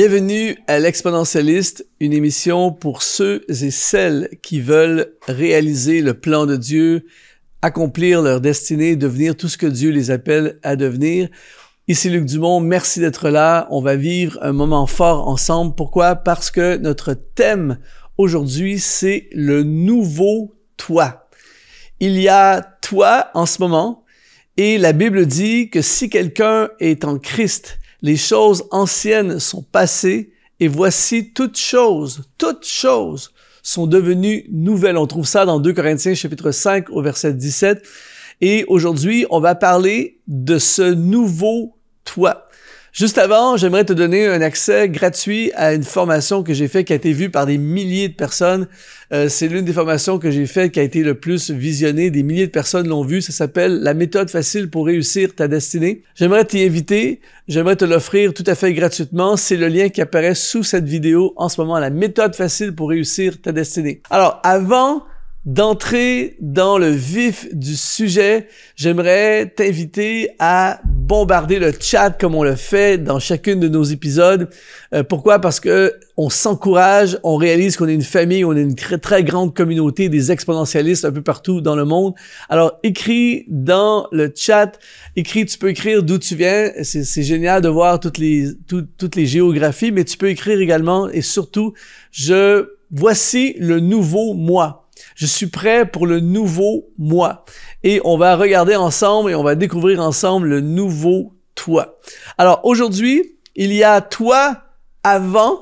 Bienvenue à l'Exponentialiste, une émission pour ceux et celles qui veulent réaliser le plan de Dieu, accomplir leur destinée, devenir tout ce que Dieu les appelle à devenir. Ici Luc Dumont, merci d'être là. On va vivre un moment fort ensemble. Pourquoi? Parce que notre thème aujourd'hui, c'est le nouveau toi. Il y a toi en ce moment et la Bible dit que si quelqu'un est en Christ, les choses anciennes sont passées et voici toutes choses sont devenues nouvelles. On trouve ça dans 2 Corinthiens chapitre 5 au verset 17. Et aujourd'hui, on va parler de ce nouveau toi. Juste avant, j'aimerais te donner un accès gratuit à une formation que j'ai faite qui a été vue par des milliers de personnes. C'est l'une des formations que j'ai faites qui a été le plus visionnée. Des milliers de personnes l'ont vue. Ça s'appelle « La méthode facile pour réussir ta destinée ». J'aimerais t'y inviter. J'aimerais te l'offrir tout à fait gratuitement. C'est le lien qui apparaît sous cette vidéo en ce moment. « La méthode facile pour réussir ta destinée ». Alors, avant d'entrer dans le vif du sujet, j'aimerais t'inviter à bombarder le chat comme on le fait dans chacune de nos épisodes. Pourquoi? Parce que on s'encourage, on réalise qu'on est une famille, on est une très grande communauté des exponentialistes un peu partout dans le monde. Alors, écris dans le chat, tu peux écrire d'où tu viens. C'est génial de voir toutes les géographies, mais tu peux écrire également et surtout, voici le nouveau moi. Je suis prêt pour le nouveau moi. Et on va regarder ensemble et on va découvrir ensemble le nouveau toi. Alors aujourd'hui, il y a toi avant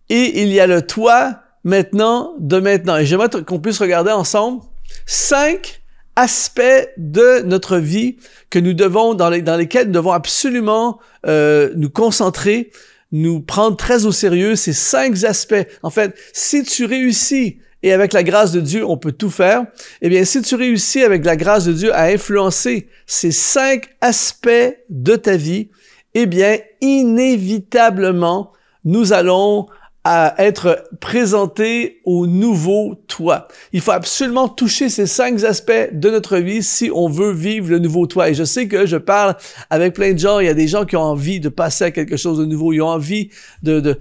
et il y a le toi maintenant de maintenant. Et j'aimerais qu'on puisse regarder ensemble 5 aspects de notre vie que nous devons, dans lesquels nous devons absolument nous concentrer, nous prendre très au sérieux. Ces 5 aspects. En fait, si tu réussis et avec la grâce de Dieu, on peut tout faire. Eh bien, si tu réussis avec la grâce de Dieu à influencer ces 5 aspects de ta vie, eh bien, inévitablement, nous allons être présentés au nouveau toi. Il faut absolument toucher ces 5 aspects de notre vie si on veut vivre le nouveau toi. Et je sais que je parle avec plein de gens. Il y a des gens qui ont envie de passer à quelque chose de nouveau. Ils ont envie de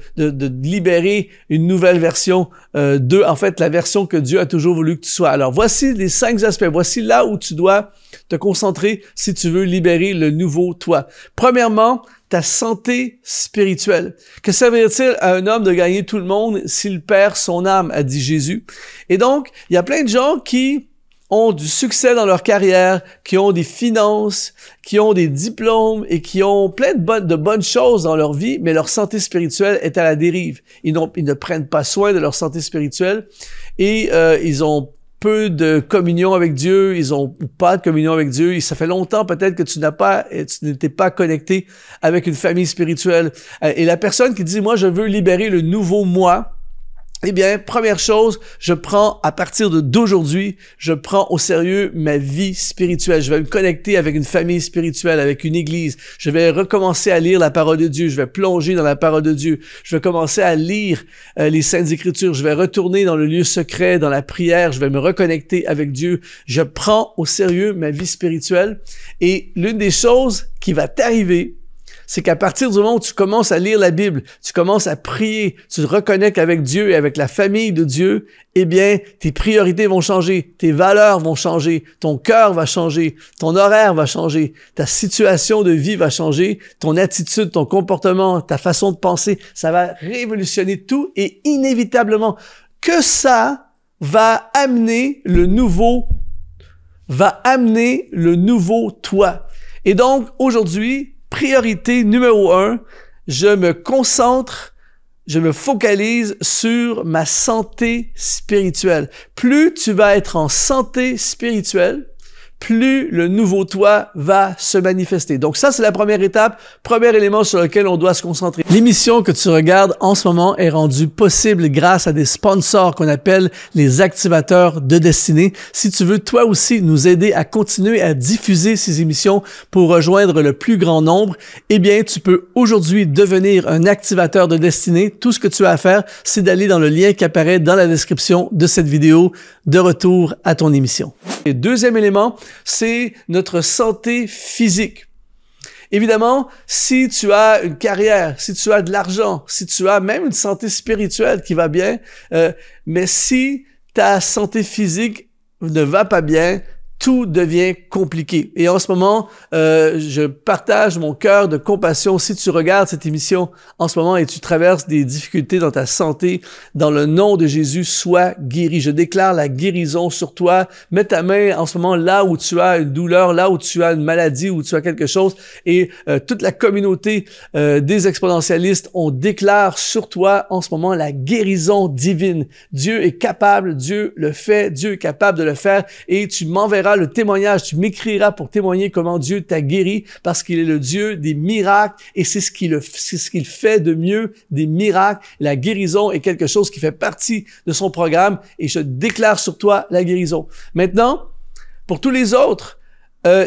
libérer une nouvelle version en fait, la version que Dieu a toujours voulu que tu sois. Alors, voici les 5 aspects. Voici là où tu dois te concentrer si tu veux libérer le nouveau toi. Premièrement, ta santé spirituelle. Que servirait-il à un homme de gagner tout le monde s'il perd son âme, a dit Jésus. Et donc, il y a plein de gens qui ont du succès dans leur carrière, qui ont des finances, qui ont des diplômes et qui ont plein de bonnes choses dans leur vie, mais leur santé spirituelle est à la dérive. Ils ne prennent pas soin de leur santé spirituelle et ils ont peu de communion avec Dieu, ils ont pas de communion avec Dieu, et ça fait longtemps peut-être que tu n'étais pas connecté avec une famille spirituelle. Et la personne qui dit, moi, je veux libérer le nouveau moi, eh bien, première chose, à partir d'aujourd'hui, je prends au sérieux ma vie spirituelle. Je vais me connecter avec une famille spirituelle, avec une église. Je vais recommencer à lire la parole de Dieu. Je vais plonger dans la parole de Dieu. Je vais commencer à lire les Saintes Écritures. Je vais retourner dans le lieu secret, dans la prière. Je vais me reconnecter avec Dieu. Je prends au sérieux ma vie spirituelle. Et l'une des choses qui va t'arriver, c'est qu'à partir du moment où tu commences à lire la Bible, tu commences à prier, tu te reconnectes avec Dieu et avec la famille de Dieu, eh bien, tes priorités vont changer, tes valeurs vont changer, ton cœur va changer, ton horaire va changer, ta situation de vie va changer, ton attitude, ton comportement, ta façon de penser, ça va révolutionner tout et inévitablement que ça va amener le nouveau toi. Et donc, aujourd'hui, priorité numéro 1, je me focalise sur ma santé spirituelle. Plus tu vas être en santé spirituelle, plus le nouveau toi va se manifester. Donc ça, c'est la première étape, premier élément sur lequel on doit se concentrer. L'émission que tu regardes en ce moment est rendue possible grâce à des sponsors qu'on appelle les activateurs de destinée. Si tu veux toi aussi nous aider à continuer à diffuser ces émissions pour rejoindre le plus grand nombre, eh bien, tu peux aujourd'hui devenir un activateur de destinée. Tout ce que tu as à faire, c'est d'aller dans le lien qui apparaît dans la description de cette vidéo. De retour à ton émission. Et deuxième élément, c'est notre santé physique. Évidemment, si tu as une carrière, si tu as de l'argent, si tu as même une santé spirituelle qui va bien, mais si ta santé physique ne va pas bien, tout devient compliqué. Et en ce moment, je partage mon cœur de compassion. Si tu regardes cette émission en ce moment et tu traverses des difficultés dans ta santé, dans le nom de Jésus, sois guéri. Je déclare la guérison sur toi. Mets ta main en ce moment là où tu as une douleur, là où tu as une maladie, où tu as quelque chose. Et toute la communauté des exponentialistes, on déclare sur toi en ce moment la guérison divine. Dieu est capable, Dieu le fait, Dieu est capable de le faire. Et tu m'enverras le témoignage, tu m'écriras pour témoigner comment Dieu t'a guéri parce qu'il est le Dieu des miracles et c'est ce qu'il fait de mieux, des miracles. La guérison est quelque chose qui fait partie de son programme et je déclare sur toi la guérison. Maintenant, pour tous les autres,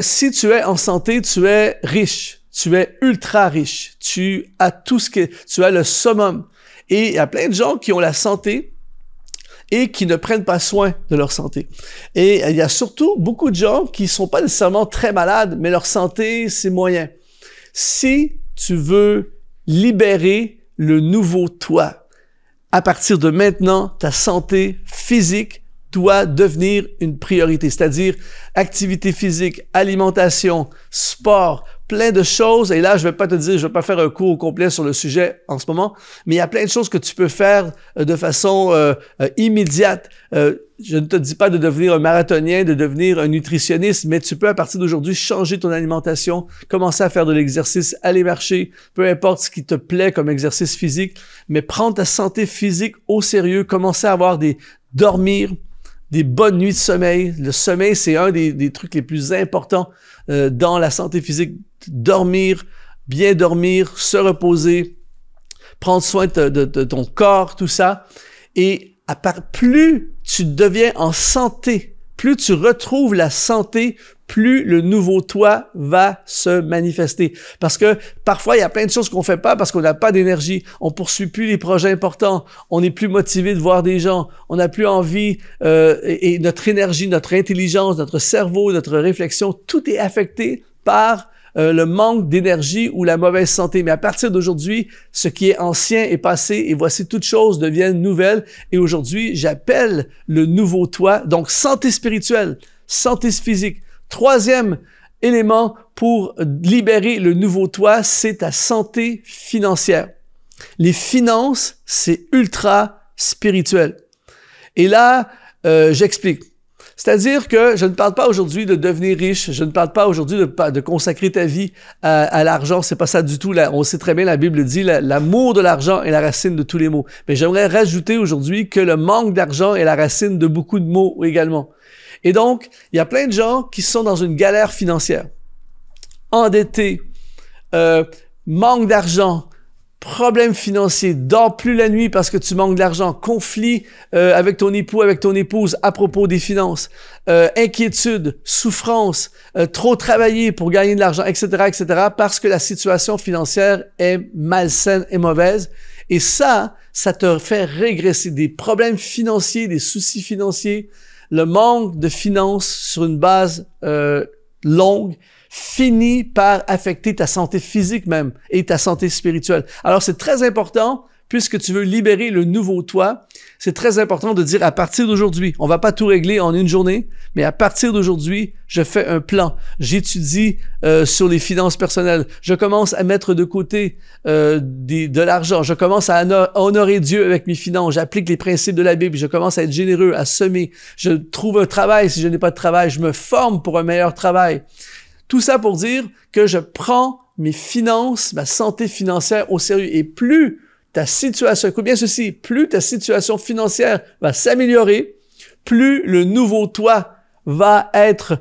si tu es en santé, tu es riche, tu es ultra riche, tu as tu as le summum. Et il y a plein de gens qui ont la santé et qui ne prennent pas soin de leur santé. Et il y a surtout beaucoup de gens qui sont pas nécessairement très malades, mais leur santé, c'est moyen. Si tu veux libérer le nouveau toi, à partir de maintenant, ta santé physique doit devenir une priorité, c'est-à-dire activité physique, alimentation, sport, plein de choses. Et là, je vais pas te dire, je vais pas faire un cours complet sur le sujet en ce moment, mais il y a plein de choses que tu peux faire de façon immédiate. Je ne te dis pas de devenir un marathonien, de devenir un nutritionniste, mais tu peux à partir d'aujourd'hui changer ton alimentation, commencer à faire de l'exercice, aller marcher, peu importe ce qui te plaît comme exercice physique, mais prendre ta santé physique au sérieux, commencer à avoir dormir, des bonnes nuits de sommeil. Le sommeil, c'est un des trucs les plus importants dans la santé physique. Dormir, bien dormir, se reposer, prendre soin de ton corps, tout ça. Et plus tu deviens en santé, plus tu retrouves la santé, plus le nouveau toi va se manifester. Parce que parfois, il y a plein de choses qu'on fait pas parce qu'on n'a pas d'énergie. On poursuit plus les projets importants. On n'est plus motivé de voir des gens. On n'a plus envie et notre énergie, notre intelligence, notre cerveau, notre réflexion, tout est affecté par le manque d'énergie ou la mauvaise santé. Mais à partir d'aujourd'hui, ce qui est ancien est passé et voici toutes choses deviennent nouvelles. Et aujourd'hui, j'appelle le nouveau toi. Donc, santé spirituelle, santé physique. Troisième élément pour libérer le nouveau toi, c'est ta santé financière. Les finances, c'est ultra spirituel. Et là, j'explique. C'est-à-dire que je ne parle pas aujourd'hui de devenir riche, je ne parle pas aujourd'hui de consacrer ta vie à l'argent, c'est pas ça du tout. Là, on sait très bien, la Bible dit, l'amour de l'argent est la racine de tous les maux. Mais j'aimerais rajouter aujourd'hui que le manque d'argent est la racine de beaucoup de maux également. Et donc, il y a plein de gens qui sont dans une galère financière, endettés, manque d'argent, problèmes financiers, dors plus la nuit parce que tu manques d'argent, conflit avec ton époux, avec ton épouse à propos des finances, inquiétude, souffrance, trop travailler pour gagner de l'argent, etc., etc., parce que la situation financière est malsaine et mauvaise. Et ça te fait régresser. Des problèmes financiers, des soucis financiers, le manque de finances sur une base longue finit par affecter ta santé physique même et ta santé spirituelle. Alors, c'est très important, puisque tu veux libérer le nouveau toi, c'est très important de dire à partir d'aujourd'hui, on va pas tout régler en une journée, mais à partir d'aujourd'hui, je fais un plan. J'étudie sur les finances personnelles. Je commence à mettre de côté de l'argent. Je commence à honorer Dieu avec mes finances. J'applique les principes de la Bible. Je commence à être généreux, à semer. Je trouve un travail si je n'ai pas de travail. Je me forme pour un meilleur travail. Tout ça pour dire que je prends mes finances, ma santé financière au sérieux. Et plus ta situation, écoute bien ceci, plus ta situation financière va s'améliorer, plus le nouveau toi va être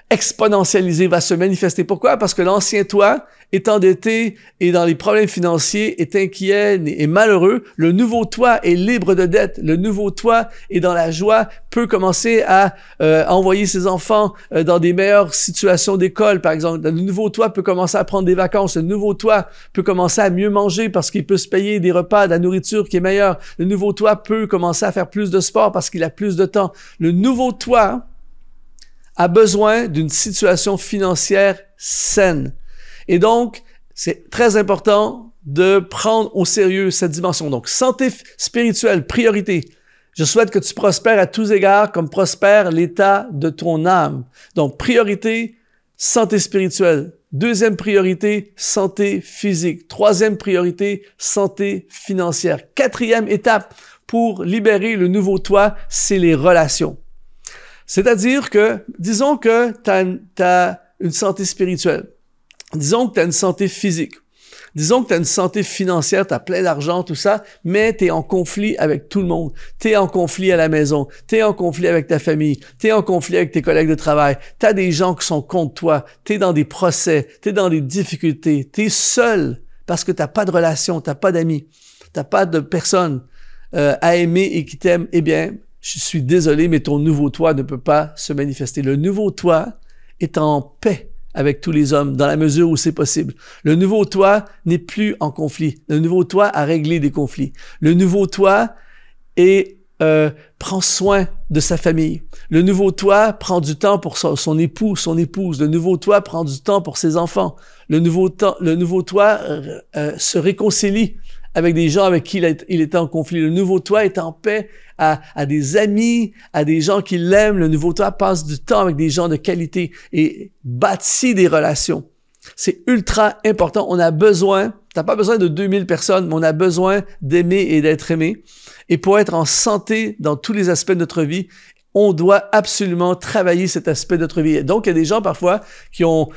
exponentialisé, va se manifester. Pourquoi? Parce que l'ancien toi est endetté et dans les problèmes financiers, est inquiet et malheureux. Le nouveau toi est libre de dette. Le nouveau toi est dans la joie, peut commencer à envoyer ses enfants dans des meilleures situations d'école, par exemple. Le nouveau toi peut commencer à prendre des vacances. Le nouveau toi peut commencer à mieux manger parce qu'il peut se payer des repas, de la nourriture qui est meilleure. Le nouveau toi peut commencer à faire plus de sport parce qu'il a plus de temps. Le nouveau toi a besoin d'une situation financière saine. Et donc, c'est très important de prendre au sérieux cette dimension. Donc, santé spirituelle, priorité. Je souhaite que tu prospères à tous égards comme prospère l'état de ton âme. Donc, priorité, santé spirituelle. Deuxième priorité, santé physique. Troisième priorité, santé financière. Quatrième étape pour libérer le nouveau toi, c'est les relations. C'est-à-dire que, disons que tu as une santé spirituelle. Disons que tu as une santé physique. Disons que tu as une santé financière, tu as plein d'argent, tout ça, mais tu es en conflit avec tout le monde. Tu es en conflit à la maison, tu es en conflit avec ta famille, tu es en conflit avec tes collègues de travail, tu as des gens qui sont contre toi, tu es dans des procès, tu es dans des difficultés, tu es seul parce que tu n'as pas de relation, tu n'as pas d'amis, tu n'as pas de personne à aimer et qui t'aime. Eh bien, je suis désolé, mais ton nouveau toi ne peut pas se manifester. Le nouveau toi est en paix avec tous les hommes, dans la mesure où c'est possible. Le nouveau toi n'est plus en conflit. Le nouveau toi a réglé des conflits. Le nouveau toi prend soin de sa famille. Le nouveau toi prend du temps pour son époux, son épouse. Le nouveau toi prend du temps pour ses enfants. Le nouveau toi se réconcilie avec des gens avec qui il était en conflit. Le nouveau toi est en paix à des amis, à des gens qui l'aiment. Le nouveau toi passe du temps avec des gens de qualité et bâtit des relations. C'est ultra important. On a besoin, t'as pas besoin de 2000 personnes, mais on a besoin d'aimer et d'être aimé. Et pour être en santé dans tous les aspects de notre vie, on doit absolument travailler cet aspect de notre vie. Et donc, il y a des gens parfois qui ont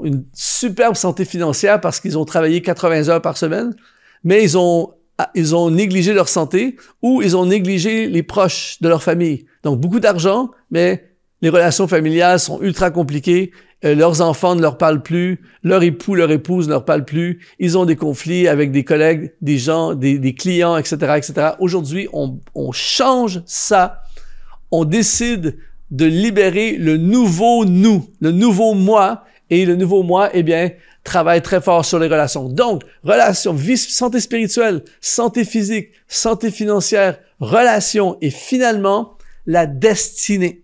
une superbe santé financière parce qu'ils ont travaillé 80 heures par semaine, mais ils ont négligé leur santé ou ils ont négligé les proches de leur famille. Donc, beaucoup d'argent, mais les relations familiales sont ultra compliquées. Leurs enfants ne leur parlent plus. Leur époux, leur épouse ne leur parlent plus. Ils ont des conflits avec des collègues, des gens, des clients, etc., etc. Aujourd'hui, on change ça. On décide de libérer le nouveau nous, le nouveau moi. Et le nouveau moi, eh bien, travaille très fort sur les relations. Donc, relations, vie, santé spirituelle, santé physique, santé financière, relations et finalement, la destinée.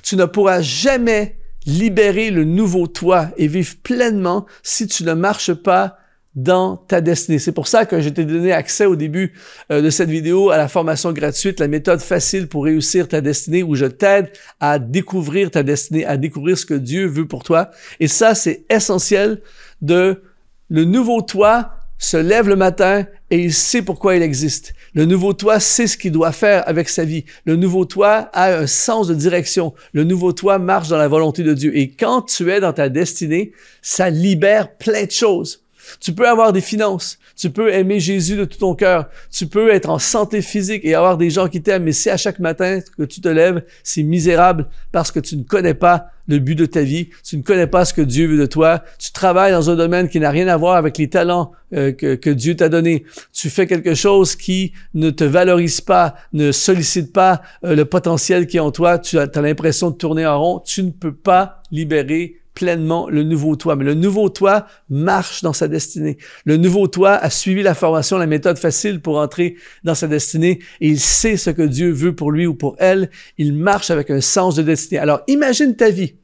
Tu ne pourras jamais libérer le nouveau toi et vivre pleinement si tu ne marches pas dans ta destinée. C'est pour ça que je t'ai donné accès au début de cette vidéo à la formation gratuite, la méthode facile pour réussir ta destinée, où je t'aide à découvrir ta destinée, à découvrir ce que Dieu veut pour toi. Et ça, c'est essentiel le nouveau toi se lève le matin et il sait pourquoi il existe. Le nouveau toi sait ce qu'il doit faire avec sa vie. Le nouveau toi a un sens de direction. Le nouveau toi marche dans la volonté de Dieu. Et quand tu es dans ta destinée, ça libère plein de choses. Tu peux avoir des finances, tu peux aimer Jésus de tout ton cœur, tu peux être en santé physique et avoir des gens qui t'aiment, mais si à chaque matin que tu te lèves, c'est misérable parce que tu ne connais pas le but de ta vie, tu ne connais pas ce que Dieu veut de toi, tu travailles dans un domaine qui n'a rien à voir avec les talents que Dieu t'a donnés, tu fais quelque chose qui ne te valorise pas, ne sollicite pas le potentiel qui est en toi, tu as l'impression de tourner en rond, tu ne peux pas libérer pleinement le nouveau toi. Mais le nouveau toi marche dans sa destinée. Le nouveau toi a suivi la formation, la méthode facile pour entrer dans sa destinée et il sait ce que Dieu veut pour lui ou pour elle. Il marche avec un sens de destinée. Alors, imagine ta vie.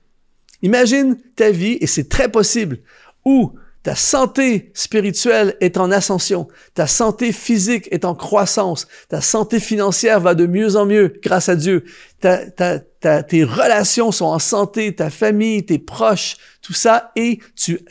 Imagine ta vie, et c'est très possible, où ta santé spirituelle est en ascension, ta santé physique est en croissance, ta santé financière va de mieux en mieux grâce à Dieu, tes relations sont en santé, ta famille, tes proches, tout ça, et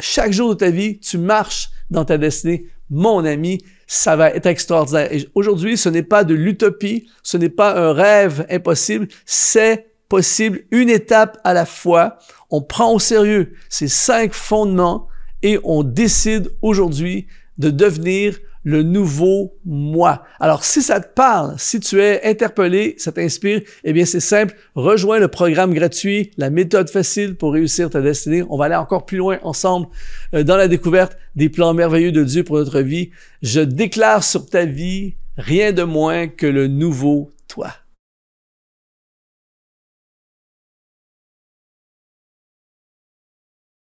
chaque jour de ta vie, tu marches dans ta destinée. Mon ami, ça va être extraordinaire. Et aujourd'hui, ce n'est pas de l'utopie, ce n'est pas un rêve impossible, c'est possible, une étape à la fois. On prend au sérieux ces 5 fondements et on décide aujourd'hui de devenir le nouveau moi. Alors, si ça te parle, si tu es interpellé, ça t'inspire, eh bien, c'est simple. Rejoins le programme gratuit, la méthode facile pour réussir ta destinée. On va aller encore plus loin ensemble dans la découverte des plans merveilleux de Dieu pour notre vie. Je déclare sur ta vie rien de moins que le nouveau toi.